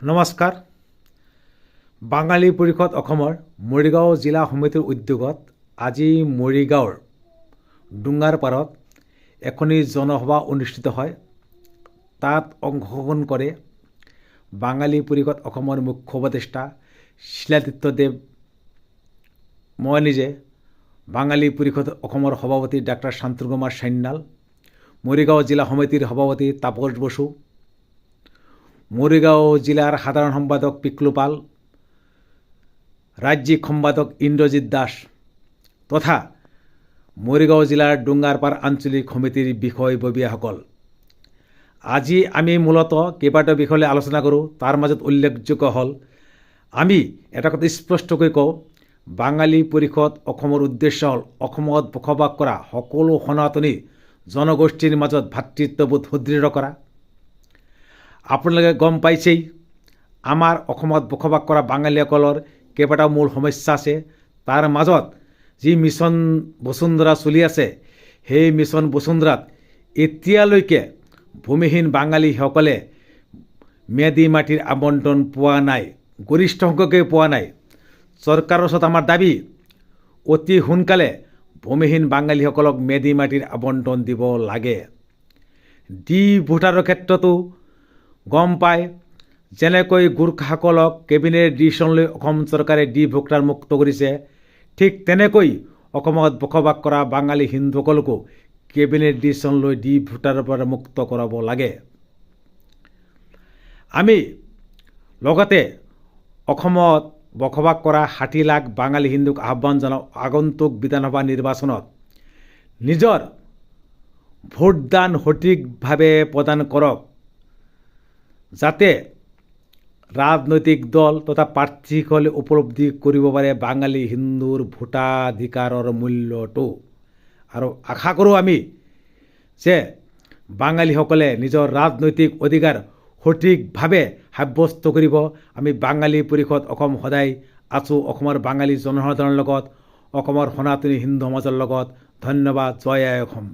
নমস্কাৰ। বাঙালী পৰিষদ অসমৰ মৰিগাঁও জিলা সমিতিৰ উদ্যোগত আজি মৰিগাঁৱৰ ডুঙাৰ পাৰত এখনি জনসভা অনুষ্ঠিত হয়। তাত অংশগ্ৰহণ কৰে বাঙালী পৰিষদ অসমৰ মুখ্য উপদেষ্টা শিলাতীৰ্থদেৱ, মই নিজে, বাঙালী পৰিষদ অসমৰ সভাপতি ডাক্তাৰ শান্তনু কুমাৰ সান্যাল, মৰিগাঁও জিলা সমিতিৰ সভাপতি তাপস বসু, মৰিগাঁও জিলাৰ সাধাৰণ সম্পাদক পিকলু পাল, ৰাজ্যিক সম্পাদক ইন্দ্ৰজিৎ দাস তথা মৰিগাঁও জিলাৰ ডুঙাৰপাৰ আঞ্চলিক সমিতিৰ বিষয়ববীয়াসকল। আজি আমি মূলতঃ কেইবাটাও বিষয়লৈ আলোচনা কৰোঁ। তাৰ মাজত উল্লেখযোগ্য হ'ল আমি এটা কথা স্পষ্টকৈ কওঁ, বাঙালী পৰিষদ অসমৰ উদ্দেশ্য হ'ল অসমত বসবাস কৰা সকলো সনাতনী জনগোষ্ঠীৰ মাজত ভাতৃত্ববোধ সুদৃঢ় কৰা। আপোনালোকে গম পাইছেই, আমাৰ অসমত বসবাস কৰা বাঙালীসকলৰ কেইবাটাও মূল সমস্যা আছে। তাৰ মাজত যি মিছন বসুন্ধৰা চলি আছে, সেই মিছন বসুন্ধৰাত এতিয়ালৈকে ভূমিহীন বাঙালীসকলে ম্যাদী মাটিৰ আবণ্টন পোৱা নাই, গৰিষ্ঠ সংখ্যকেই পোৱা নাই। চৰকাৰৰ ওচৰত আমাৰ দাবী, অতি সোনকালে ভূমিহীন বাঙালীসকলক ম্যাদী মাটিৰ আবণ্টন দিব লাগে। ডি ভোটাৰৰ ক্ষেত্ৰতো গম পায়, যেনেকৈ গোৰ্খাসকলক কেবিনেট ডিচিশ্যনলৈ অসম চৰকাৰে ডি ভোটাৰ মুক্ত কৰিছে, ঠিক তেনেকৈ অসমত বসবাস কৰা বাঙালী হিন্দুসকলকো কেবিনেট ডিচিশ্যন লৈ ডি ভোটাৰৰ পৰা মুক্ত কৰাব লাগে। আমি লগতে অসমত বসবাস কৰা 60 লাখ বাঙালী হিন্দুক আহ্বান জনাওঁ, আগন্তুক বিধানসভা নিৰ্বাচনত নিজৰ ভোটদান সঠিকভাৱে প্ৰদান কৰক, যাতে ৰাজনৈতিক দল তথা প্ৰাৰ্থীসকলে উপলব্ধি কৰিব পাৰে বাঙালী হিন্দুৰ ভোটাধিকাৰৰ মূল্যটো। আৰু আশা কৰোঁ আমি যে বাঙালীসকলে নিজৰ ৰাজনৈতিক অধিকাৰ সঠিকভাৱে সাব্যস্ত কৰিব। আমি বাঙালী পৰিষদ অসম সদায় আছোঁ অসমৰ বাঙালী জনসাধাৰণৰ লগত, অসমৰ সনাতনী হিন্দু সমাজৰ লগত। ধন্যবাদ। জয় আই অসম।